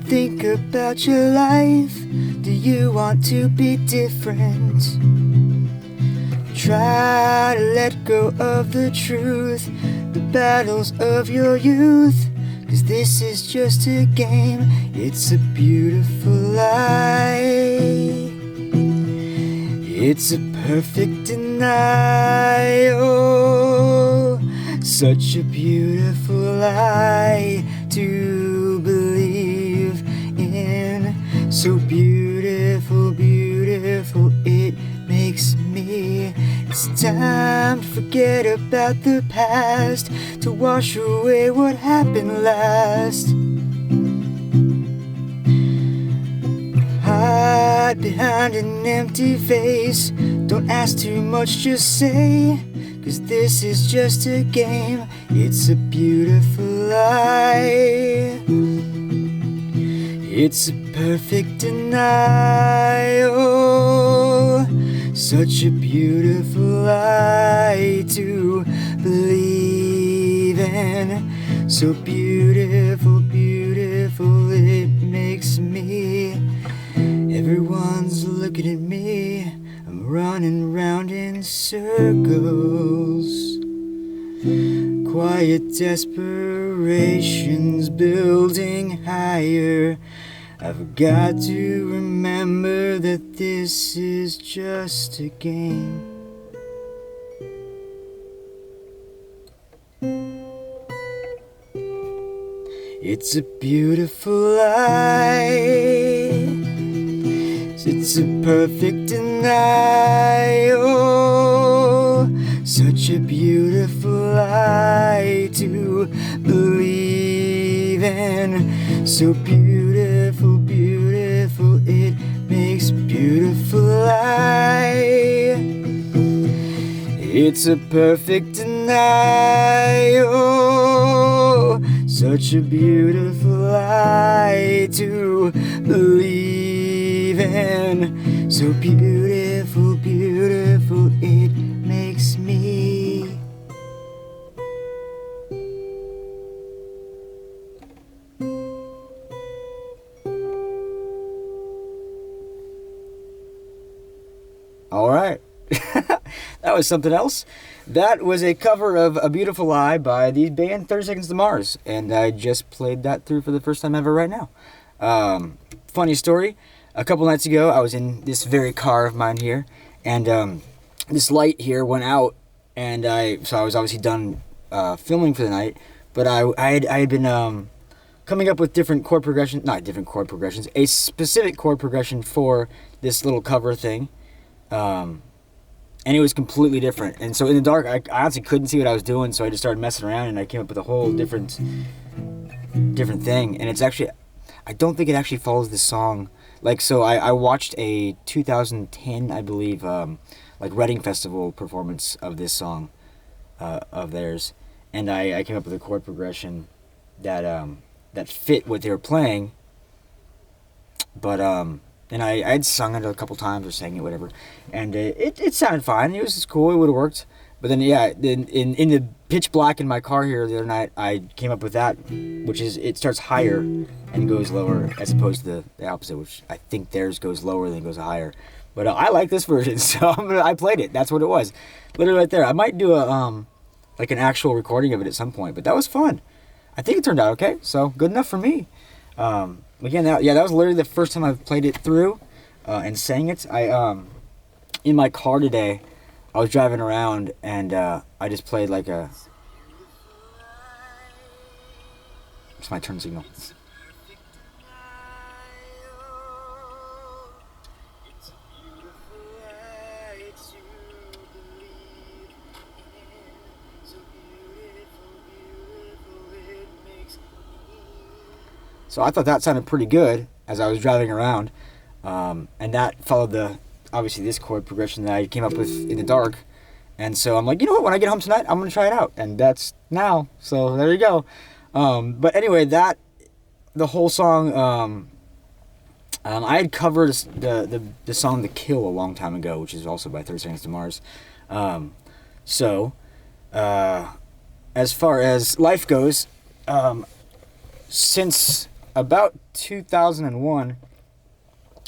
think about your life? Do you want to be different? Try to let go of the truth, the battles of your youth. 'Cause this is just a game, it's a beautiful lie. It's a perfect denial. Such a beautiful lie to believe in. So beautiful, beautiful it makes me. It's time to forget about the past, to wash away what happened last. Hide behind an empty face. Don't ask too much, just say, 'cause this is just a game, it's a beautiful lie. It's a perfect denial. Such a beautiful lie to believe in. So beautiful, beautiful it makes me. Everyone's looking at me, I'm running round in circles. Quiet desperation's building higher. I've got to remember that this is just a game. It's a beautiful lie. It's a perfect denial. Such a beautiful lie to believe in. So beautiful, beautiful it makes beautiful lie. It's a perfect denial. Such a beautiful lie to believe in. So beautiful, beautiful it makes me. All right. That was something else. That was a cover of A Beautiful Lie by the band 30 Seconds to Mars. And I just played that through for the first time ever right now. Funny story. A couple nights ago, I was in this very car of mine here. And this light here went out. And so I was obviously done filming for the night. But I had been coming up with different chord progressions. Not different chord progressions. A specific chord progression for this little cover thing. And it was completely different. And so in the dark, I honestly couldn't see what I was doing, so I just started messing around, and I came up with a whole different thing. And it's actually, I don't think it actually follows the song. Like, so I watched a 2010, I believe, like Reading Festival performance of this song, of theirs, and I came up with a chord progression that fit what they were playing. But and I'd sung it a couple times or sang it, whatever, and it sounded fine. It was just cool. It would have worked. But then, yeah, in the pitch black in my car here the other night, I came up with that, which is it starts higher and goes lower, as opposed to the opposite, which I think theirs goes lower than goes higher. But I like this version, so I played it. That's what it was, literally right there. I might do a like an actual recording of it at some point, but that was fun. I think it turned out okay, so good enough for me. Again, that was literally the first time I've played it through and sang it. In my car today, I was driving around and I just played like a. It's my turn signal. So I thought that sounded pretty good as I was driving around, and that followed obviously this chord progression that I came up with in the dark, and so I'm like, you know what, when I get home tonight, I'm going to try it out, and that's now, so there you go. But anyway, the whole song, I had covered the song The Kill a long time ago, which is also by 30 Seconds to Mars. So, as far as life goes, since about 2001,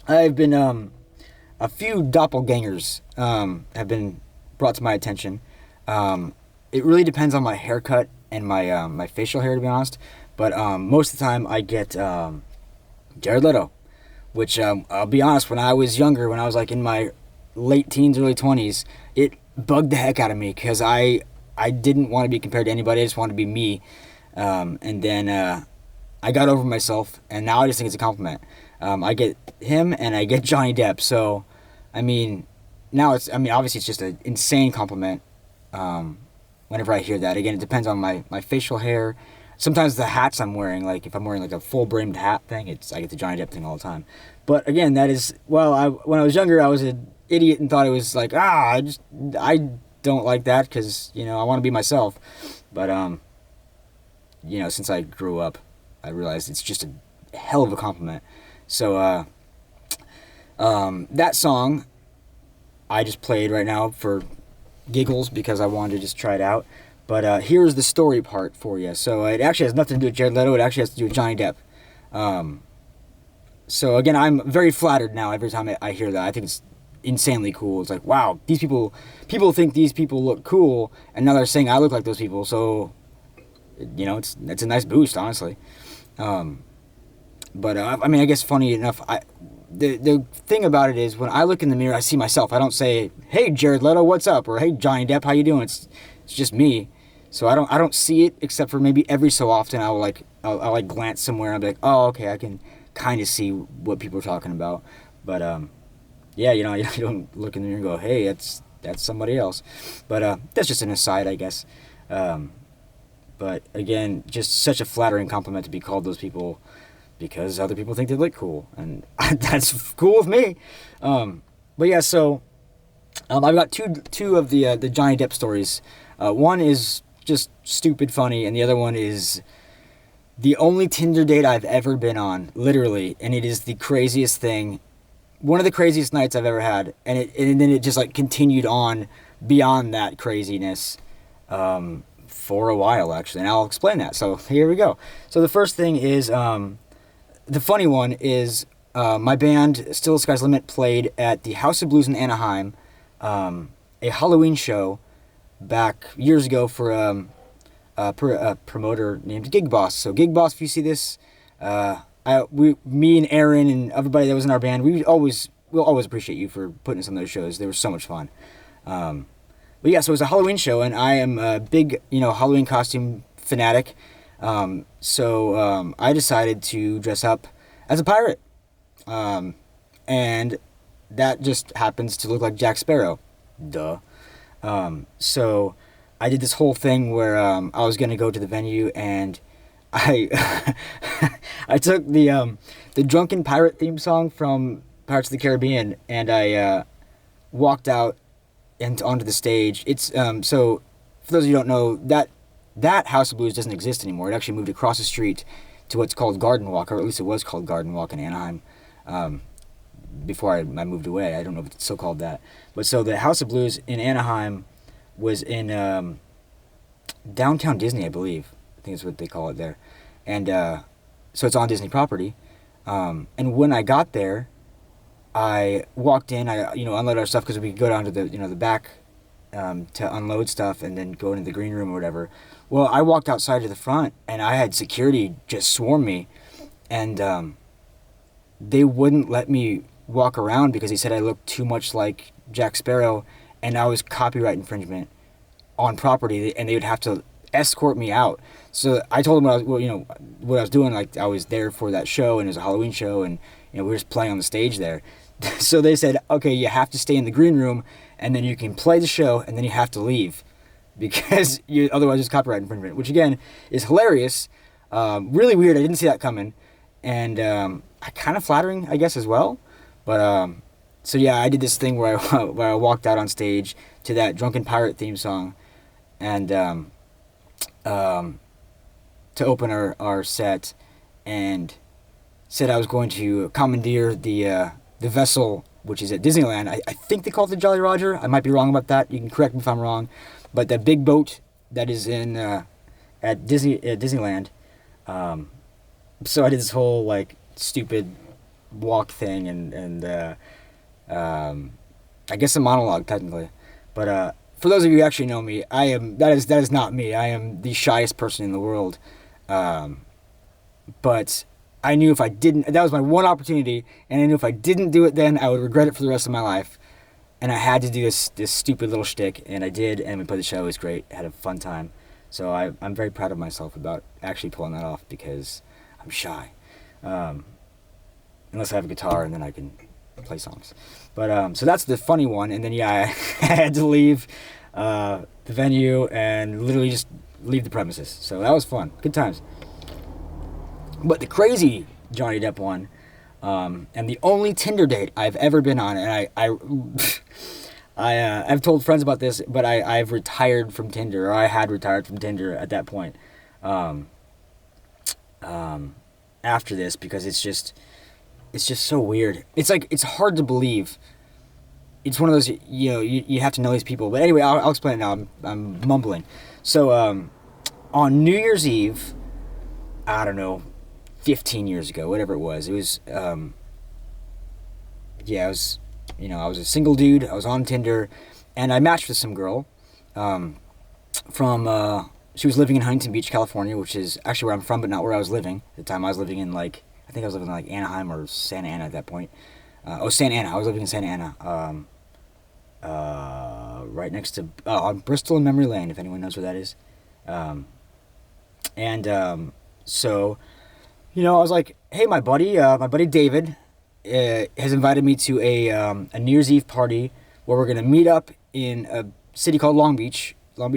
I've been a few doppelgangers have been brought to my attention. It really depends on my haircut and my facial hair, to be honest. But most of the time, I get Jared Leto, which I'll be honest, when I was younger, when I was like in my late teens, early 20s, it bugged the heck out of me because I didn't want to be compared to anybody. I just wanted to be me. And then I got over myself, and now I just think it's a compliment. I get him and I get Johnny Depp. So, I mean, obviously it's just an insane compliment whenever I hear that. Again, it depends on my facial hair. Sometimes the hats I'm wearing, like if I'm wearing like a full brimmed hat thing, I get the Johnny Depp thing all the time. But again, that is, when I was younger, I was an idiot and thought it was like, I don't like that because, I want to be myself. But, since I grew up, I realized it's just a hell of a compliment. So, that song I just played right now for giggles because I wanted to just try it out. But here's the story part for you. So it actually has nothing to do with Jared Leto. It actually has to do with Johnny Depp. So again, I'm very flattered now every time I hear that. I think it's insanely cool. It's like, wow, these people think these people look cool, and now they're saying I look like those people. So, it's a nice boost, honestly. But I guess funny enough, the thing about it is when I look in the mirror, I see myself. I don't say, "Hey, Jared Leto, what's up?" or "Hey, Johnny Depp, how you doing?" It's just me. So I don't see it except for maybe every so often I'll glance somewhere and I'll be like, "Oh, okay, I can kind of see what people are talking about." But yeah, you don't look in the mirror and go, "Hey, that's somebody else." But that's just an aside, I guess. But again, just such a flattering compliment to be called those people because other people think they look cool, and that's cool with me. But yeah, so I've got two of the Johnny Depp stories. One is just stupid funny, and the other one is the only Tinder date I've ever been on, literally, and it is the craziest thing. One of the craziest nights I've ever had, and then it just like continued on beyond that craziness for a while, actually, and I'll explain that. So here we go. So the first thing is, the funny one is my band, Still the Sky's Limit, played at the House of Blues in Anaheim, a Halloween show back years ago for a promoter named Gig Boss. So Gig Boss, if you see this, me and Aaron and everybody that was in our band, we'll always appreciate you for putting us on those shows. They were so much fun. But yeah, so it was a Halloween show, and I am a big, Halloween costume fanatic. So I decided to dress up as a pirate. And that just happens to look like Jack Sparrow. Duh. So I did this whole thing where I was going to go to the venue, and I I took the drunken pirate theme song from Pirates of the Caribbean, and I walked out and onto the stage. It's so for those of you who don't know, that House of Blues doesn't exist anymore. It actually moved across the street to what's called Garden Walk, or at least it was called Garden Walk in Anaheim. Before I moved away. I don't know if it's still called that. But so the House of Blues in Anaheim was in downtown Disney, I believe. I think that's what they call it there. And so it's on Disney property. And when I got there, I walked in, I unloaded our stuff because we could go down to the back to unload stuff and then go into the green room or whatever. Well, I walked outside to the front, and I had security just swarm me, and they wouldn't let me walk around because he said I looked too much like Jack Sparrow, and I was copyright infringement on property, and they would have to escort me out. So I told them what I was doing. Like, I was there for that show, and it was a Halloween show, and we were just playing on the stage there. So they said, okay, you have to stay in the green room, and then you can play the show, and then you have to leave because otherwise it's copyright infringement, which again is hilarious. Really weird. I didn't see that coming, and kind of flattering, I guess, as well. But so yeah, I did this thing where I walked out on stage to that drunken pirate theme song, and to open our set, and said I was going to commandeer the vessel, which is at Disneyland. I think they call it the Jolly Roger. I might be wrong about that. You can correct me if I'm wrong. But the big boat that is in at Disneyland, So I did this whole like stupid walk thing, and I guess a monologue technically, but for those of you who actually know me, that is not me. I am the shyest person in the world, but I knew if I didn't, that was my one opportunity, and I knew if I didn't do it then, I would regret it for the rest of my life. And I had to do this stupid little shtick, and I did, and we played the show. It was great. I had a fun time. So I'm very proud of myself about actually pulling that off because I'm shy. Unless I have a guitar, and then I can play songs. But so that's the funny one. And then, yeah, I had to leave the venue and literally just leave the premises. So that was fun. Good times. But the crazy Johnny Depp one, and the only Tinder date I've ever been on, and I've told friends about this, but I've retired from Tinder, or I had retired from Tinder at that point. After this, because it's just so weird. It's like, it's hard to believe. It's one of those, you have to know these people. But anyway, I'll explain it now. I'm mumbling. So on New Year's Eve, I don't know, 15 years ago, whatever it was. It was, I was a single dude. I was on Tinder, and I matched with some girl she was living in Huntington Beach, California, which is actually where I'm from, but not where I was living. At the time, I was living in, I think I was living in, Anaheim or Santa Ana at that point. Santa Ana. I was living in Santa Ana. Right next to, on Bristol and Memory Lane, if anyone knows where that is. So, I was like, hey, my buddy David has invited me to a New Year's Eve party where we're going to meet up in a city called Long Beach,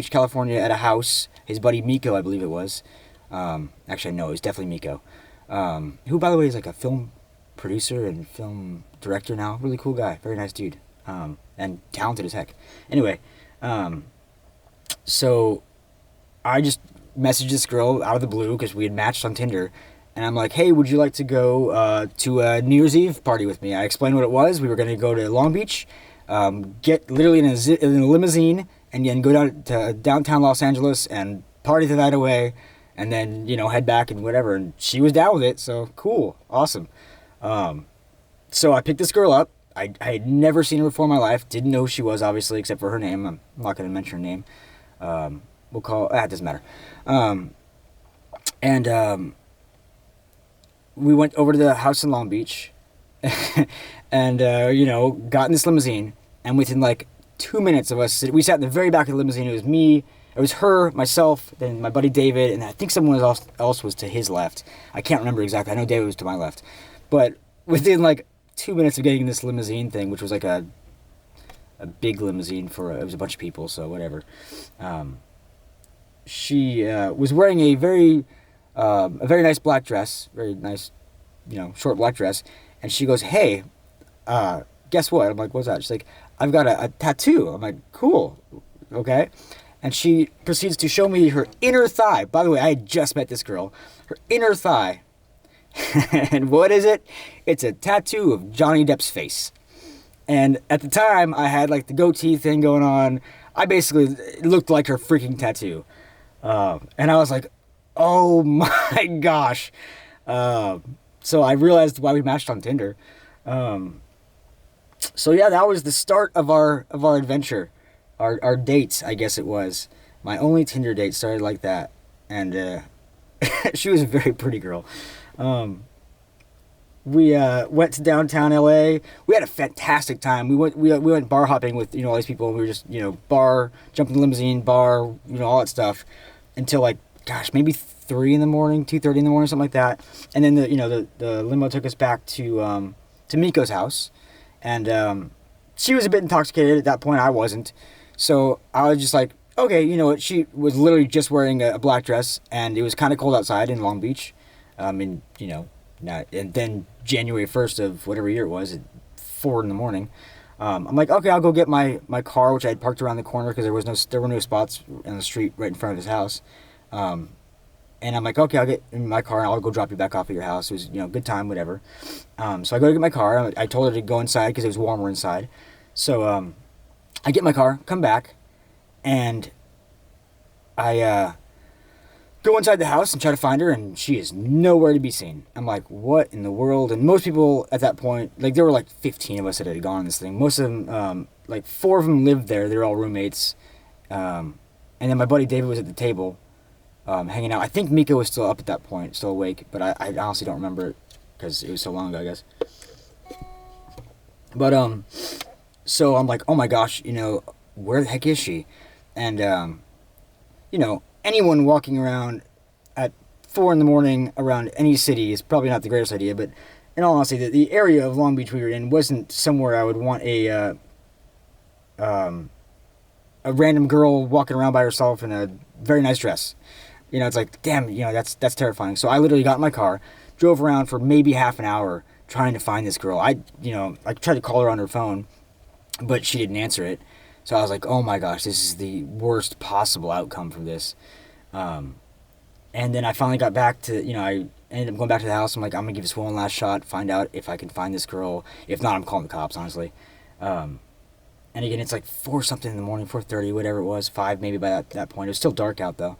California, at a house. His buddy Miko, I believe it was. Actually, no, it was definitely Miko. Who, by the way, is like a film producer and film director now. Really cool guy. Very nice dude. And talented as heck. Anyway, so I just messaged this girl out of the blue because we had matched on Tinder. And I'm like, hey, would you like to go to a New Year's Eve party with me? I explained what it was. We were going to go to Long Beach, get literally in a limousine, and then go down to downtown Los Angeles and party the night away, and then, head back and whatever. And she was down with it, so cool. Awesome. So I picked this girl up. I had never seen her before in my life. Didn't know who she was, obviously, except for her name. I'm not going to mention her name. We'll call... it doesn't matter. We went over to the house in Long Beach and, got in this limousine. And within 2 minutes of us, we sat in the very back of the limousine. It was me, it was her, myself, then my buddy David, and I think someone else was to his left. I can't remember exactly. I know David was to my left. But within 2 minutes of getting in this limousine thing, which was a big limousine it was a bunch of people, so whatever. She was wearing a very nice black dress, very nice, short black dress, and she goes, hey, guess what? I'm like, what's that? She's like, I've got a tattoo. I'm like, cool, okay. And she proceeds to show me her inner thigh. By the way, I had just met this girl. Her inner thigh. And what is it? It's a tattoo of Johnny Depp's face. And at the time, I had the goatee thing going on. It looked like her freaking tattoo. And I was like, oh my gosh. So I realized why we matched on Tinder. So yeah, that was the start of our adventure. Our date, I guess it was. My only Tinder date started like that. And she was a very pretty girl. We went to downtown LA. We had a fantastic time. We went bar hopping with all these people. And we were just jumping the limousine, bar, all that stuff until maybe 3 in the morning, 2:30 in the morning, something like that. And then the limo took us back to Miko's house, and she was a bit intoxicated at that point. I wasn't, so I was just like, okay, you know what? She was literally just wearing a black dress, and it was kind of cold outside in Long Beach. And then January 1st of whatever year it was, at 4 in the morning. I'm like, okay, I'll go get my car, which I had parked around the corner because there were no spots in the street right in front of his house. And I'm like, okay, I'll get in my car and I'll go drop you back off at your house. It was, good time, whatever. So I go to get my car. I told her to go inside because it was warmer inside. So I get my car, come back, and I go inside the house and try to find her, and she is nowhere to be seen. I'm like, what in the world? And most people at that point, like, there were like 15 of us that had gone on this thing. Most of them, like 4 of them lived there. They're all roommates. And then my buddy David was at the table, hanging out. I think Mika was still up at that point, still awake, but I honestly don't remember it because it was so long ago, I guess. But, so I'm like, oh my gosh, where the heck is she? And, anyone walking around at 4 in the morning around any city is probably not the greatest idea, but in all honesty, the area of Long Beach we were in wasn't somewhere I would want a random girl walking around by herself in a very nice dress. It's like, damn, that's terrifying. So I literally got in my car, drove around for maybe half an hour trying to find this girl. I tried to call her on her phone, but she didn't answer it. So I was like, oh my gosh, this is the worst possible outcome from this. And then I finally got back to, I ended up going back to the house. I'm like, I'm going to give this one last shot, find out if I can find this girl. If not, I'm calling the cops, honestly. And again, it's like 4 something in the morning, 4:30, whatever it was, 5 maybe by that point. It was still dark out, though.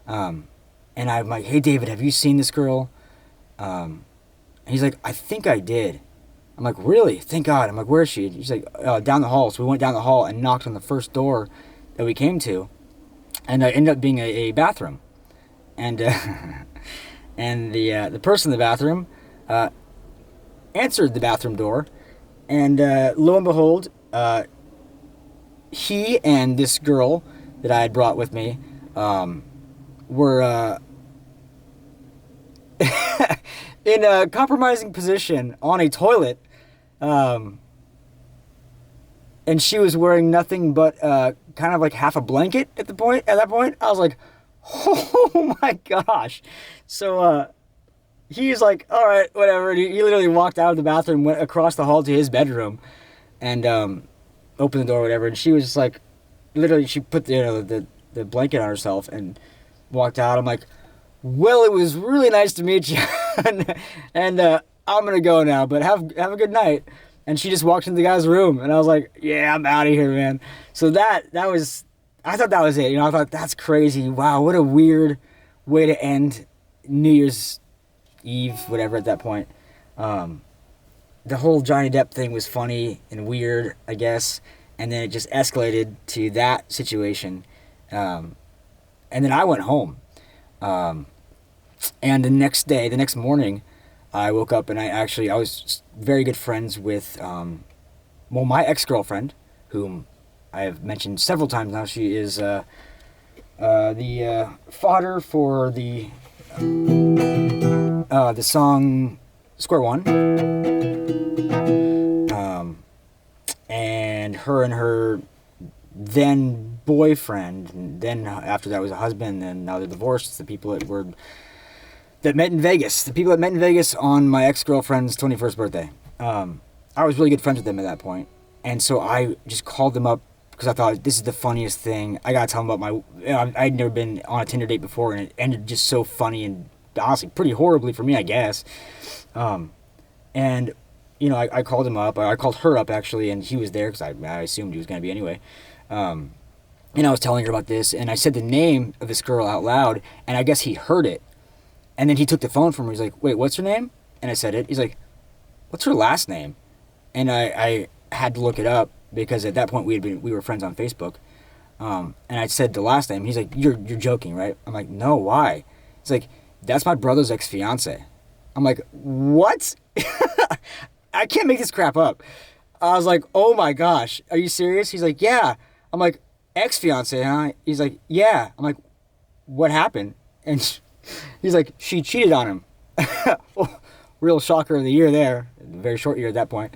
And I'm like, hey, David, have you seen this girl? And he's like, I think I did. I'm like, really? Thank God. I'm like, where is she? He's like, down the hall. So we went down the hall and knocked on the first door that we came to. And it ended up being a bathroom. And and the person in the bathroom answered the bathroom door. And lo and behold, he and this girl that I had brought with me were in a compromising position on a toilet. And she was wearing nothing but kind of like half a blanket at that point. I was like, oh my gosh. So he's like, all right, whatever. And he literally walked out of the bathroom, went across the hall to his bedroom, and opened the door or whatever. And she was just like, literally, she put the blanket on herself and walked out. I'm like, well, it was really nice to meet you. and I'm going to go now, but have a good night. And she just walked into the guy's room, and I was like, yeah, I'm out of here, man. So that was, I thought that was it. I thought, that's crazy. Wow, what a weird way to end New Year's Eve, whatever, at that point. The whole Johnny Depp thing was funny and weird, I guess. And then it just escalated to that situation. And then I went home. And the next morning, I woke up and I was very good friends with, my ex-girlfriend, whom I have mentioned several times now. She is the fodder for the song Square One. And her then boyfriend, and then after that was a husband, and now they're divorced. It's the people that met in Vegas. The people that met in Vegas on my ex-girlfriend's 21st birthday. I was really good friends with them at that point. And so I just called them up because I thought, this is the funniest thing. I got to tell them about I'd never been on a Tinder date before, and it ended just so funny and honestly pretty horribly for me, I guess. And, I called him up. I called her up, actually, and he was there because I assumed he was going to be anyway. And I was telling her about this, and I said the name of this girl out loud, and I guess he heard it. And then he took the phone from her. He's like, wait, what's her name? And I said it. He's like, what's her last name? And I had to look it up because at that point we were friends on Facebook. And I said the last name. He's like, you're joking, right? I'm like, no, why? He's like, that's my brother's ex-fiance. I'm like, what? I can't make this crap up. I was like, oh my gosh, are you serious? He's like, yeah. I'm like, ex-fiance, huh? He's like, yeah. I'm like, what happened? And he's like, she cheated on him. Well, real shocker of the year there. Very short year at that point.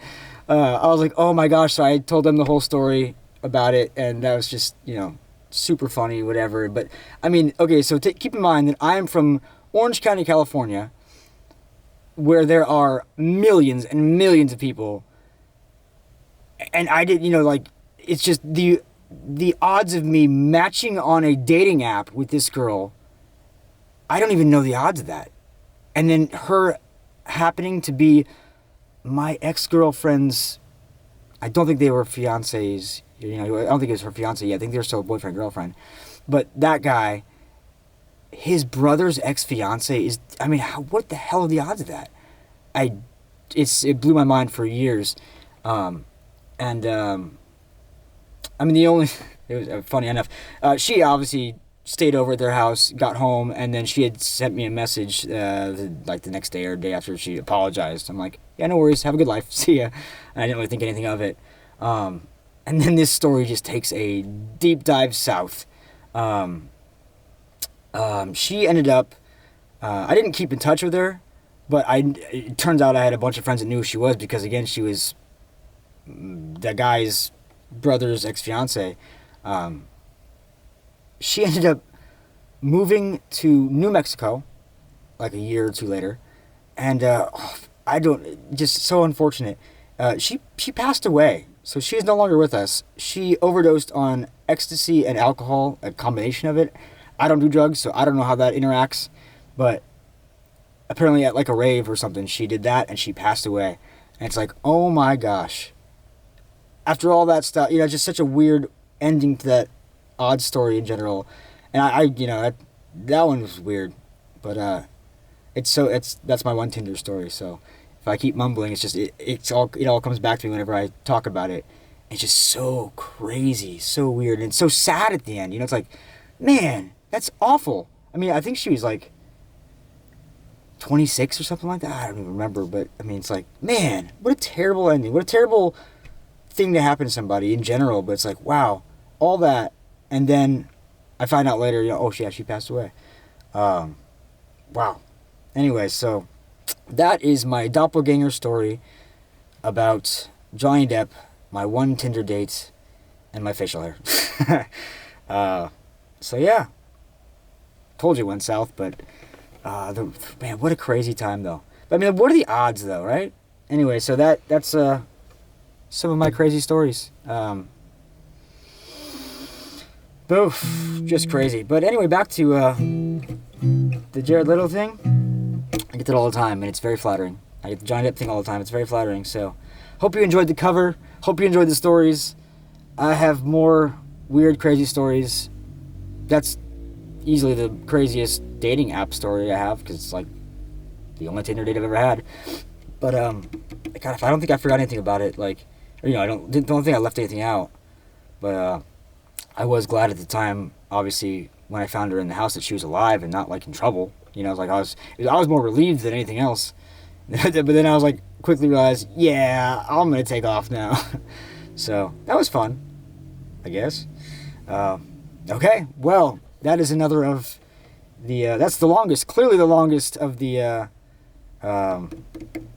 I was like, oh my gosh. So I told them the whole story about it, and that was just, super funny, whatever. But, I mean, okay, so keep in mind that I am from Orange County, California, where there are millions and millions of people. And I did, it's just the odds of me matching on a dating app with this girl, I don't even know the odds of that. And then her happening to be my ex-girlfriend's, I don't think they were fiancés, I don't think it was her fiancé yet. I think they were still boyfriend, girlfriend. But that guy his brother's ex-fiance is, I mean, what the hell are the odds of that? It blew my mind for years. I mean, it was funny enough. She obviously stayed over at their house, got home, and then she had sent me a message like the next day or day after she apologized. I'm like, yeah, no worries, have a good life, see ya. And I didn't really think anything of it. And then this story just takes a deep dive south. She ended up, I didn't keep in touch with her, but it turns out I had a bunch of friends that knew who she was because, again, she was the guy's brother's ex-fiance. She ended up moving to New Mexico like a year or two later, and just so unfortunate. She passed away, so she is no longer with us. She overdosed on ecstasy and alcohol, a combination of it. I don't do drugs, so I don't know how that interacts, but apparently at like a rave or something, she did that and she passed away. And it's like, oh my gosh. After all that stuff, just such a weird ending to that odd story in general. And that one was weird, but that's my one Tinder story. So if I keep mumbling, it all comes back to me whenever I talk about it. It's just so crazy, so weird, and so sad at the end. It's like, man, that's awful. I mean, I think she was like 26 or something like that. I don't even remember, but I mean, it's like, man, what a terrible ending. What a terrible thing to happen to somebody in general. But it's like, wow, all that, and then I find out later, she passed away. Wow. Anyway, so that is my doppelganger story about Johnny Depp, my one Tinder date, and my facial hair. So yeah, told you it went south, but man, what a crazy time though. But, I mean, what are the odds though, right? Anyway, so that's some of my crazy stories. Boof, just crazy. But anyway, back to the Jared Leto thing. I get that all the time, and it's very flattering. I get the Johnny Depp thing all the time. It's very flattering. So, hope you enjoyed the cover. Hope you enjoyed the stories. I have more weird, crazy stories. That's easily the craziest dating app story I have, because it's like the only Tinder date I've ever had. But God, I don't think I forgot anything about it. Like, I don't think I left anything out. But I was glad at the time, obviously, when I found her in the house, that she was alive and not like in trouble. I was more relieved than anything else. But then I was like, quickly realized, yeah, I'm gonna take off now. So that was fun, I guess. Okay, well, that is another of the that's clearly the longest of the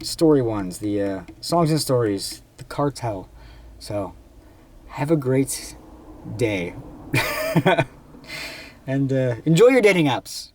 story ones, the songs and stories, the cartel. So have a great day. And enjoy your dating apps.